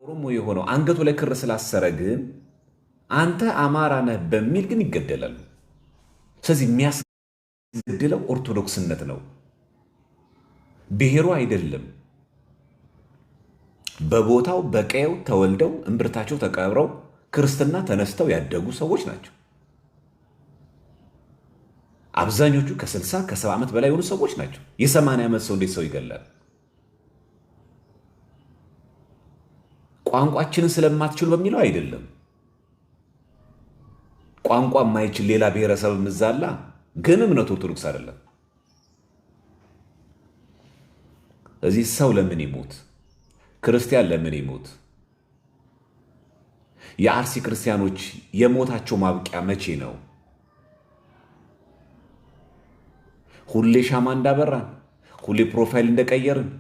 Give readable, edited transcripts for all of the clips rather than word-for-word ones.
ኦሮሞ የሆነው አንገቱ ላይ ክር ስላሰረ ግን አንተ አማራ ነህ በሚል ግን ይገደላሉ። ስለዚህ የሚያስገድለው ኦርቶዶክስነት ነው፣ ብሔሩ አይደለም። በቦታው በቀየው ተወልደው እምብርታቸው ተቀብረው ክርስትና ተነስተው ያደጉ ሰዎች ናቸው። አብዛኞቹ ከ60 ከ70 ዓመት በላይ የሆኑ ሰዎች ናቸው። የ80 ዓመት ሰው እንዴት ሰው ይገላል? ቋንቋችንን ስለማትችሉ በሚለው አይደለም። ቋንቋ የማይችል ሌላ ብሔረሰብ ምዛላ ግን እምነቱ ኦርቶዶክስ አይደለም። እዚህ ሰው ለምን ይሞት? ክርስቲያን ለምን ይሞት? የአርሲ ክርስቲያኖች የሞታቸው ማብቂያ መቼ ነው? ሁሌ ሻማ እንዳበራን፣ ሁሌ ፕሮፋይል እንደቀየርን።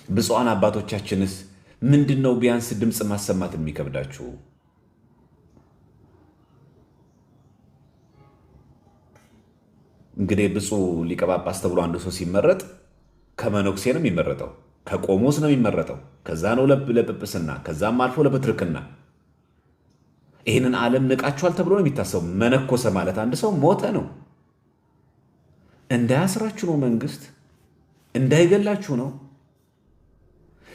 ብፁዓን አባቶቻችንስ ምንድነው ቢያንስ ድምፅ ማሰማት የሚከብዳችሁ? እንግዲህ ብፁዕ ሊቀ ጳጳስ ተብሎ አንዱ ሰው ሲመረጥ ከመነኩሴ ነው የሚመረጠው፣ ከቆሞስ ነው የሚመረጠው፣ ከዛ ነው ለጵጵስና፣ ከዛም አልፎ ለፕትርክና። ይህንን ዓለም ንቃችኋል ተብሎ ነው የሚታሰቡ። መነኮሰ ማለት አንድ ሰው ሞተ ነው። እንዳያስራችሁ ነው መንግስት፣ እንዳይገላችሁ ነው።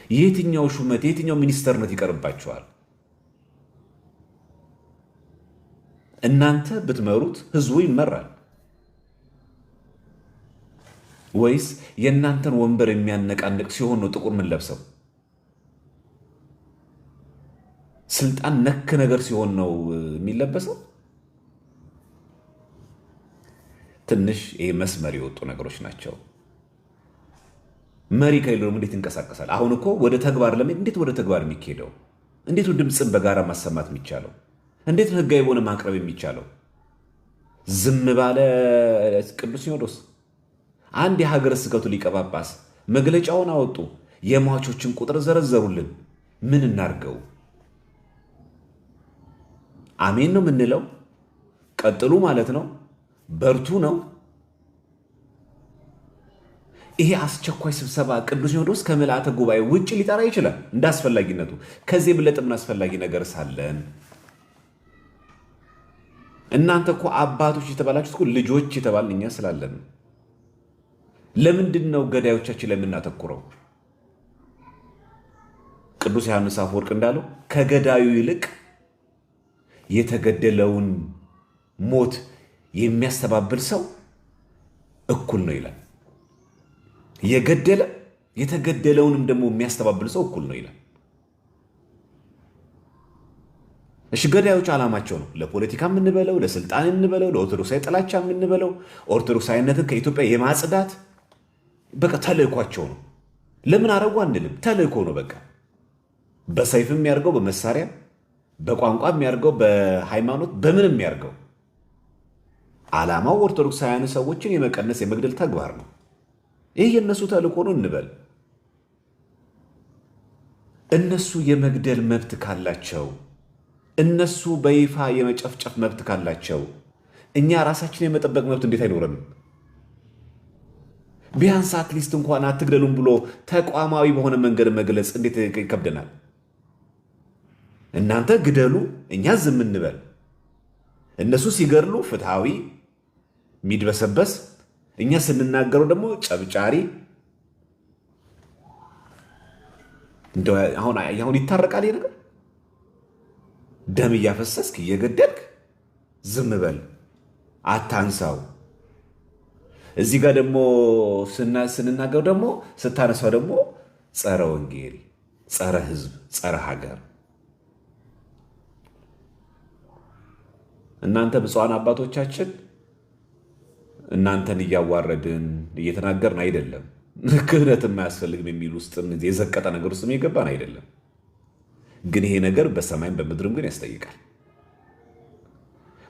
የትኛው ሹመት የትኛው ሚኒስተርነት ይቀርባችኋል? እናንተ ብትመሩት ህዝቡ ይመራል ወይስ የእናንተን ወንበር የሚያነቃንቅ ሲሆን ነው ጥቁር ምን ለብሰው? ስልጣን ነክ ነገር ሲሆን ነው የሚለበሰው? ትንሽ ይሄ መስመር የወጡ ነገሮች ናቸው። መሪ ከሌለ ደግሞ እንዴት ይንቀሳቀሳል? አሁን እኮ ወደ ተግባር እንዴት ወደ ተግባር የሚካሄደው? እንዴት ድምፅን በጋራ ማሰማት የሚቻለው? እንዴት ህጋዊ በሆነ ማቅረብ የሚቻለው? ዝም ባለ ቅዱስ ሲኖዶስ አንድ የሀገረ ስብከቱ ሊቀ ጳጳስ መግለጫውን አወጡ። የሟቾችን ቁጥር ዘረዘሩልን። ምን እናርገው? አሜን ነው የምንለው? ቀጥሉ ማለት ነው? በርቱ ነው? ይሄ አስቸኳይ ስብሰባ ቅዱስ ሲኖዶስ ከምልአተ ጉባኤ ውጭ ሊጠራ ይችላል እንደ አስፈላጊነቱ። ከዚህ የበለጠ ምን አስፈላጊ ነገር ሳለን? እናንተ እኮ አባቶች የተባላችሁት እኮ ልጆች የተባልን እኛ ስላለን። ለምንድን ነው ገዳዮቻችን ላይ የምናተኩረው? ቅዱስ ዮሐንስ አፈወርቅ እንዳለው ከገዳዩ ይልቅ የተገደለውን ሞት የሚያስተባብል ሰው እኩል ነው ይላል። የገደለ የተገደለውንም ደግሞ የሚያስተባብል ሰው እኩል ነው ይላል። እሺ ገዳዮች ዓላማቸው ነው ለፖለቲካ የምንበለው፣ ለስልጣን የምንበለው፣ ለኦርቶዶክሳዊ ጥላቻ የምንበለው፣ ኦርቶዶክሳዊነትን ከኢትዮጵያ የማጽዳት በቃ ተልእኳቸው ነው። ለምን አረጉ አንልም፣ ተልእኮ ነው በቃ። በሰይፍ የሚያርገው በመሳሪያ በቋንቋ የሚያርገው በሃይማኖት በምን የሚያርገው ዓላማው ኦርቶዶክሳውያን ሰዎችን የመቀነስ የመግደል ተግባር ነው። ይህ የእነሱ ተልእኮ ነው እንበል። እነሱ የመግደል መብት ካላቸው፣ እነሱ በይፋ የመጨፍጨፍ መብት ካላቸው እኛ ራሳችን የመጠበቅ መብት እንዴት አይኖረንም? ቢያንስ አትሊስት እንኳን አትግደሉም ብሎ ተቋማዊ በሆነ መንገድ መግለጽ እንዴት ይከብደናል? እናንተ ግደሉ፣ እኛ ዝም እንበል። እነሱ ሲገድሉ ፍትሃዊ የሚድበሰበስ፣ እኛ ስንናገረው ደግሞ ጨብጫሪ። አሁን ይታረቃል ይሄ ነገር? ደም እያፈሰስክ እየገደልክ ዝም በል፣ አታንሳው። እዚህ ጋር ደግሞ ስንናገር ደግሞ ስታነሳው ደግሞ ጸረ ወንጌል፣ ጸረ ህዝብ፣ ጸረ ሀገር። እናንተ ብፁዓን አባቶቻችን እናንተን እያዋረድን እየተናገርን አይደለም። ክህነት የማያስፈልግም የሚል ውስጥ የዘቀጠ ነገር ውስጥ የገባን አይደለም። ግን ይሄ ነገር በሰማይም በምድርም ግን ያስጠይቃል።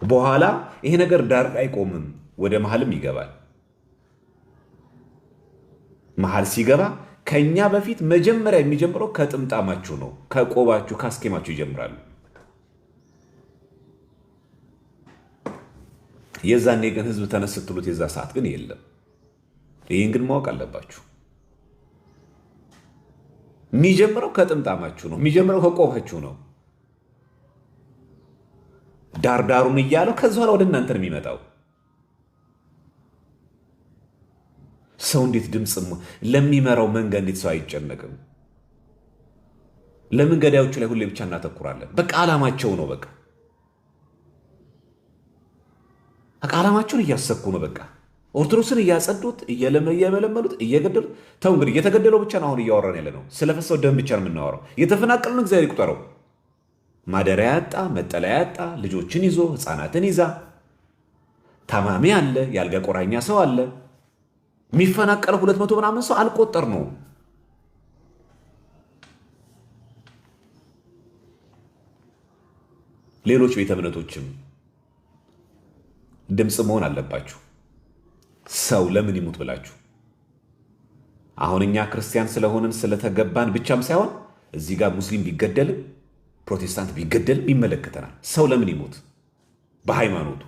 በኋላ ይሄ ነገር ዳር አይቆምም፣ ወደ መሀልም ይገባል። መሀል ሲገባ ከኛ በፊት መጀመሪያ የሚጀምረው ከጥምጣማችሁ ነው፣ ከቆባችሁ ካስኬማችሁ ይጀምራሉ። የዛኔ ግን ህዝብ ተነስ ስትሉት የዛ ሰዓት ግን የለም። ይህን ግን ማወቅ አለባችሁ። የሚጀምረው ከጥምጣማችሁ ነው። የሚጀምረው ከቆባችሁ ነው። ዳርዳሩን እያለው ከዚ በኋላ ወደ እናንተ ነው የሚመጣው። ሰው እንዴት ድምፅ ለሚመራው መንጋ እንዴት ሰው አይጨነቅም? ለምን ገዳዮቹ ላይ ሁሌ ብቻ እናተኩራለን? በቃ ዓላማቸው ነው። በቃ ዓላማቸውን እያሰኩ ነው። በቃ ኦርቶዶክስን እያጸዱት እየመለመሉት እየገደሉት። ተው እንግዲህ እየተገደለው ብቻ ነው አሁን እያወራን ያለ ነው። ስለፈሰው ደም ብቻ ነው የምናወራው። የተፈናቀሉን እግዚአብሔር ይቁጠረው። ማደሪያ ያጣ መጠለያ ያጣ ልጆችን ይዞ ህፃናትን ይዛ ታማሚ አለ፣ ያልጋ ቆራኛ ሰው አለ። የሚፈናቀለው 200 ምናምን ሰው አልቆጠር ነው። ሌሎች ቤተ እምነቶችም ድምፅ መሆን አለባችሁ። ሰው ለምን ይሙት ብላችሁ። አሁን እኛ ክርስቲያን ስለሆንን ስለተገባን ብቻም ሳይሆን እዚህ ጋር ሙስሊም ቢገደልም ፕሮቴስታንት ቢገደልም ይመለከተናል። ሰው ለምን ይሙት? በሃይማኖቱ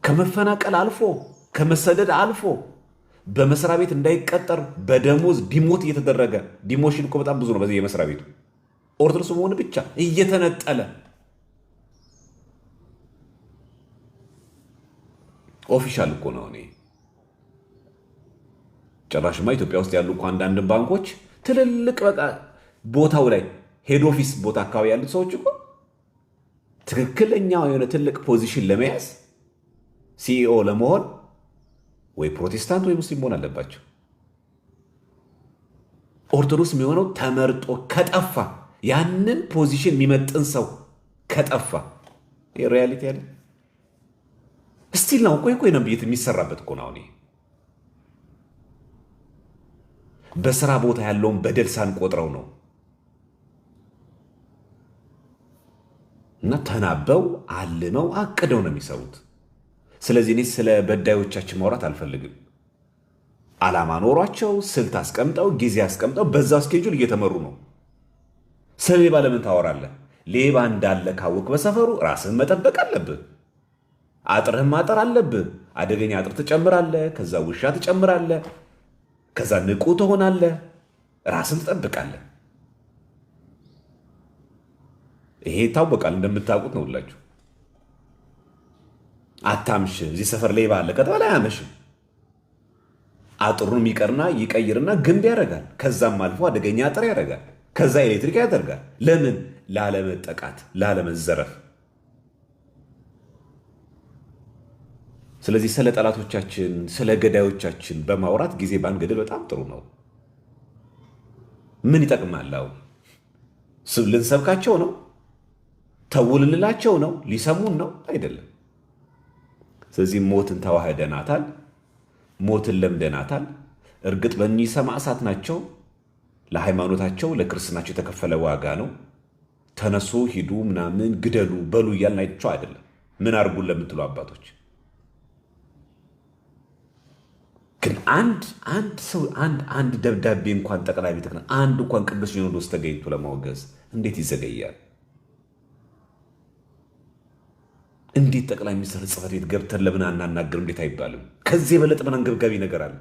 ከመፈናቀል አልፎ ከመሰደድ አልፎ በመስሪያ ቤት እንዳይቀጠር በደሞዝ ዲሞት እየተደረገ ዲሞሽን እኮ በጣም ብዙ ነው። በዚህ የመስሪያ ቤቱ ኦርቶዶክስ መሆን ብቻ እየተነጠለ ኦፊሻል እኮ ነው። እኔ ጭራሽማ ኢትዮጵያ ውስጥ ያሉ እኮ አንዳንድ ባንኮች ትልልቅ በቃ ቦታው ላይ ሄድ ኦፊስ ቦታ አካባቢ ያሉት ሰዎች እኮ ትክክለኛው የሆነ ትልቅ ፖዚሽን ለመያዝ ሲኢኦ ለመሆን ወይ ፕሮቴስታንት ወይ ሙስሊም መሆን አለባቸው። ኦርቶዶክስ የሚሆነው ተመርጦ ከጠፋ ያንን ፖዚሽን የሚመጥን ሰው ከጠፋ ሪያሊቲ ያለ ስቲል ነው። ቆይ ነው ቤት የሚሰራበት እኮ ነው። በስራ ቦታ ያለውን በደል ሳንቆጥረው ነው። እና ተናበው አልመው አቅደው ነው የሚሰሩት። ስለዚህ እኔ ስለ በዳዮቻችን ማውራት አልፈልግም። ዓላማ ኖሯቸው ስልት አስቀምጠው ጊዜ አስቀምጠው በዛ ስኬጁል እየተመሩ ነው። ስለ ሌባ ለምን ታወራለህ? ሌባ እንዳለ ካወቅ በሰፈሩ ራስህን መጠበቅ አለብህ። አጥርህን ማጠር አለብህ። አደገኛ አጥር ትጨምራለህ፣ ከዛ ውሻ ትጨምራለህ፣ ከዛ ንቁ ትሆናለህ፣ ራስን ትጠብቃለህ። ይሄ ይታወቃል፣ እንደምታውቁት ነው ሁላችሁ። አታምሽ፣ እዚህ ሰፈር ሌባ አለ ከተባለ አያመሽም። አጥሩን ይቀርና ይቀይርና ግንብ ያደርጋል። ከዛም አልፎ አደገኛ አጥር ያደርጋል። ከዛ ኤሌክትሪክ ያደርጋል። ለምን? ላለመጠቃት፣ ላለመዘረፍ። ስለዚህ ስለ ጠላቶቻችን ስለ ገዳዮቻችን በማውራት ጊዜ ባንገድል በጣም ጥሩ ነው። ምን ይጠቅማል? ልንሰብካቸው ነው? ተውልንላቸው ነው? ሊሰሙን ነው? አይደለም። ስለዚህ ሞትን ተዋህደናታል፣ ሞትን ለምደናታል። እርግጥ በእኚህ ሰማዕታት ናቸው። ለሃይማኖታቸው ለክርስትናቸው የተከፈለ ዋጋ ነው። ተነሱ ሂዱ ምናምን ግደሉ በሉ እያልናቸው አይደለም። ምን አርጉን ለምትሉ አባቶች ግን አንድ ሰው አንድ ደብዳቤ እንኳን ጠቅላይ ቤተ ክህነት አንድ እንኳን ቅዱስ ሲኖዶስ ተገኝቶ ለማወገዝ እንዴት ይዘገያል? እንዴት ጠቅላይ ሚኒስትር ጽሕፈት ቤት ገብተን ለምን አናናገር? እንዴት አይባልም? ከዚህ የበለጠ ምን አንገብጋቢ ነገር አለ?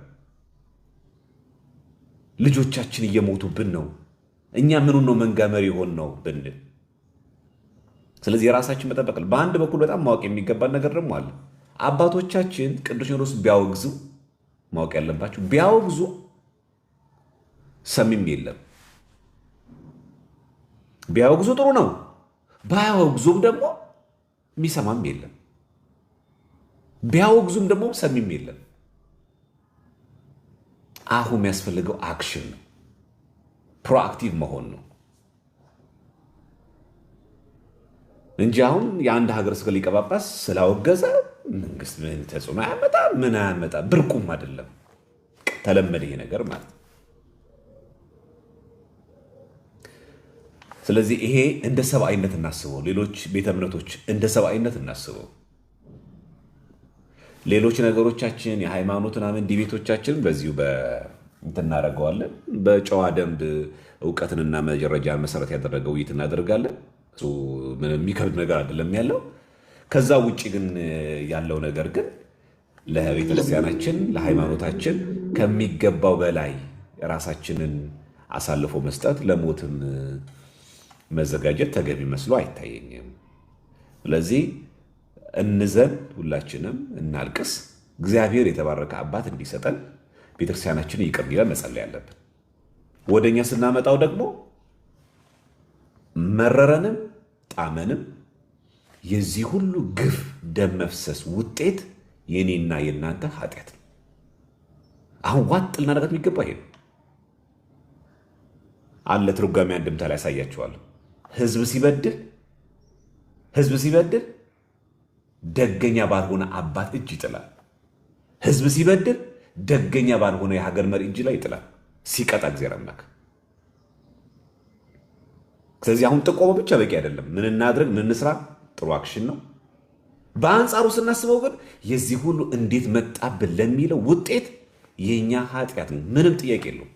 ልጆቻችን እየሞቱብን ነው። እኛ ምኑን ነው መንጋ መሪ ሆን ነው ብንል። ስለዚህ የራሳችን መጠበቅ። በአንድ በኩል በጣም ማወቅ የሚገባን ነገር ደግሞ አለ። አባቶቻችን ቅዱስ ሲኖዶስ ቢያወግዙ ማወቅ ያለባቸው ቢያወግዙ ሰሚም የለም። ቢያወግዙ ጥሩ ነው። ባያወግዙም ደግሞ የሚሰማም የለም። ቢያወግዙም ደግሞ ሰሚም የለም። አሁን የሚያስፈልገው አክሽን ነው፣ ፕሮአክቲቭ መሆን ነው እንጂ አሁን የአንድ ሀገረ ስብከት ሊቀ ጳጳስ ስላወገዘ መንግስት ምን ተጽዕኖ ያመጣ ምን ያመጣ ብርቁም አይደለም። ተለመደ ይሄ ነገር ማለት ነው። ስለዚህ ይሄ እንደ ሰብአዊነት እናስበው። ሌሎች ቤተ እምነቶች እንደ ሰብአዊነት እናስበው። ሌሎች ነገሮቻችን የሃይማኖት ምናምን ዲቤቶቻችን በዚሁ እናደርገዋለን። በጨዋ ደንብ እውቀትንና መረጃን መሰረት ያደረገ ውይይት እናደርጋለን። እሱ ምንም የሚከብድ ነገር አይደለም ያለው። ከዛ ውጭ ግን ያለው ነገር ግን ለቤተክርስቲያናችን ለሃይማኖታችን ከሚገባው በላይ ራሳችንን አሳልፎ መስጠት ለሞትም መዘጋጀት ተገቢ መስሎ አይታየኝም። ስለዚህ እንዘን፣ ሁላችንም እናልቅስ። እግዚአብሔር የተባረከ አባት እንዲሰጠን ቤተክርስቲያናችንን ይቅር እንዲለን መጸለይ ያለብን። ወደኛ ስናመጣው ደግሞ መረረንም ጣመንም የዚህ ሁሉ ግፍ ደም መፍሰስ ውጤት የኔና የእናንተ ኃጢአት ነው። አሁን ዋጥ ልናደርጋት የሚገባ ይሄ ነው አለ። ትርጓሜ አንድምታ ላይ ያሳያችኋለሁ። ህዝብ ሲበድል ደገኛ ባልሆነ አባት እጅ ይጥላል። ህዝብ ሲበድል ደገኛ ባልሆነ የሀገር መሪ እጅ ላይ ይጥላል፣ ሲቀጣ እግዚአብሔር አምላክ። ስለዚህ አሁን ጥቆሞ ብቻ በቂ አይደለም። ምን እናድርግ፣ ምን እንስራ፣ ጥሩ አክሽን ነው። በአንጻሩ ስናስበው ግን የዚህ ሁሉ እንዴት መጣብን ለሚለው ውጤት የኛ ኃጢአት ነው፣ ምንም ጥያቄ የለውም።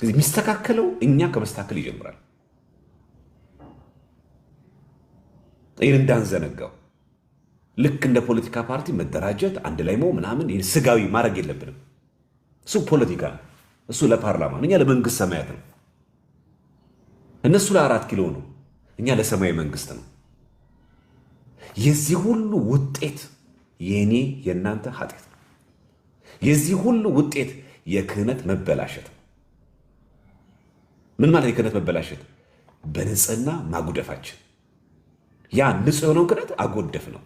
ስለዚህ የሚስተካከለው እኛ ከመስተካከል ይጀምራል። ይህን እንዳንዘነጋው። ልክ እንደ ፖለቲካ ፓርቲ መደራጀት፣ አንድ ላይ ምናምን ስጋዊ ማድረግ የለብንም። እሱ ፖለቲካ ነው፣ እሱ ለፓርላማ ነው፣ እኛ ለመንግስት ሰማያት ነው። እነሱ ለ4 ኪሎ ነው፣ እኛ ለሰማያዊ መንግስት ነው። የዚህ ሁሉ ውጤት የኔ የእናንተ ኃጢአት ነው። የዚህ ሁሉ ውጤት የክህነት መበላሸት ነው። ምን ማለት የክህነት መበላሸት? በንጽህና ማጉደፋችን። ያ ንጹህ የሆነውን ክህነት አጎደፍ ነው።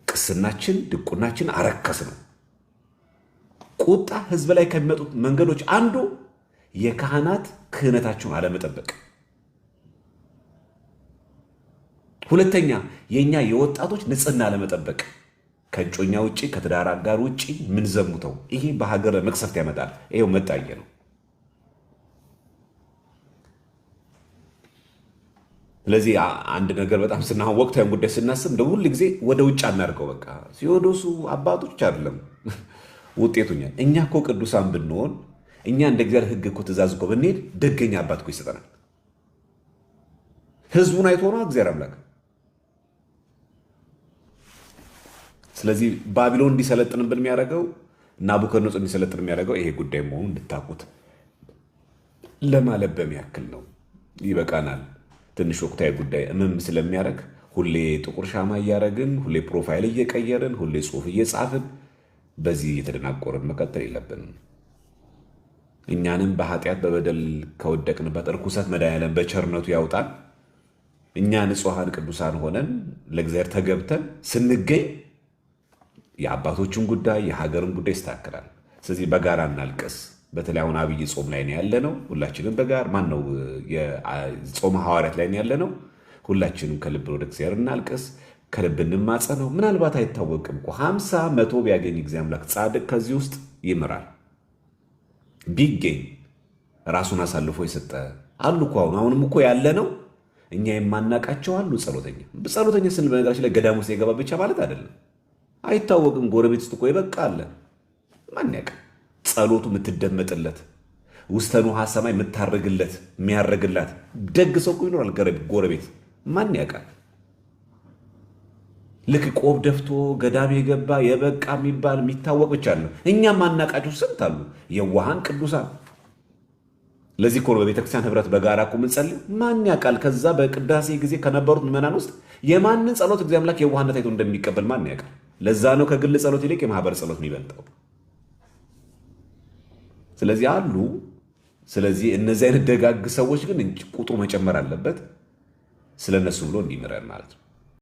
ቅስናችን፣ ድቁናችን አረከስ ነው። ቁጣ ህዝብ ላይ ከሚመጡት መንገዶች አንዱ የካህናት ክህነታቸውን አለመጠበቅ። ሁለተኛ የኛ የወጣቶች ንጽህና አለመጠበቅ። ከእጮኛ ውጪ ከትዳር አጋር ውጪ ምን ዘሙተው፣ ይሄ በሀገር መቅሰፍት ያመጣል። ይሄው መጣየ ነው። ስለዚህ አንድ ነገር በጣም ወቅታዊ ጉዳይ ስናስብ እንደ ሁል ጊዜ ወደ ውጭ አናርገው። በቃ ሲኖዶሱ አባቶች አይደለም ውጤቱኛ። እኛ እኮ ቅዱሳን ብንሆን፣ እኛ እንደ እግዚአብሔር ሕግ እኮ ትእዛዝ እኮ ብንሄድ ደገኛ አባት እኮ ይሰጠናል። ህዝቡን አይቶ ነው እግዚአብሔር አምላክ። ስለዚህ ባቢሎን እንዲሰለጥንብን የሚያደርገው፣ ናቡከደነፆር እንዲሰለጥን የሚያደርገው ይሄ ጉዳይ መሆኑን እንድታውቁት ለማለበም ያክል ነው። ይበቃናል። ትንሽ ወቅታዊ ጉዳይ እምም ስለሚያደርግ ሁሌ ጥቁር ሻማ እያደረግን፣ ሁሌ ፕሮፋይል እየቀየርን፣ ሁሌ ጽሑፍ እየጻፍን በዚህ እየተደናቆርን መቀጠል የለብንም። እኛንም በኃጢአት በበደል ከወደቅንበት እርኩሰት መድኃኔዓለም በቸርነቱ ያውጣን። እኛ ንጹሐን ቅዱሳን ሆነን ለእግዚአብሔር ተገብተን ስንገኝ የአባቶችን ጉዳይ የሀገርን ጉዳይ ይስተካከላል። ስለዚህ በጋራ እናልቀስ። በተለይ አሁን አብይ ጾም ላይ ነው ያለነው። ሁላችንም በጋር ማነው የጾመ ሐዋርያት ላይ ነው ያለነው። ሁላችንም ከልብ ወደ እግዚአብሔር እናልቀስ፣ ከልብ እንማጸነው። ምናልባት አይታወቅም እኮ 50 100 ቢያገኝ እግዚአብሔር አምላክ ጻድቅ ከዚህ ውስጥ ይምራል። ቢገኝ ራሱን አሳልፎ የሰጠ አሉ እኮ አሁንም እኮ ያለ ነው። እኛ የማናቃቸው አሉ ጸሎተኛ ስንል በነገራችን ላይ ገዳም ውስጥ የገባ ብቻ ማለት አይደለም። አይታወቅም። ጎረቤት ውስጥ እኮ ይበቃ አለ። ማን ያውቃል? ጸሎቱ የምትደመጥለት ውስተ ንዑሐ ሰማይ የምታረግለት የሚያረግላት ደግ ሰው እኮ ይኖራል ጎረቤት። ማን ያውቃል? ልክ ቆብ ደፍቶ ገዳም የገባ የበቃ የሚባል የሚታወቅ ብቻ ነው። እኛ ማናቃቸው ስንት አሉ የዋሃን ቅዱሳን። ለዚህ እኮ ነው በቤተክርስቲያን ህብረት በጋራ እኮ የምንጸልይ። ማን ያውቃል? ከዛ በቅዳሴ ጊዜ ከነበሩት ምዕመናን ውስጥ የማንን ጸሎት እግዚአብሔር አምላክ የዋህነት አይቶ እንደሚቀበል ማን ያውቃል? ለዛ ነው ከግል ጸሎት ይልቅ የማህበር ጸሎት የሚበልጠው። ስለዚህ አሉ። ስለዚህ እነዚህ አይነት ደጋግ ሰዎች ግን ቁጥሩ መጨመር አለበት። ስለነሱ ብሎ እንዲምረን ማለት ነው።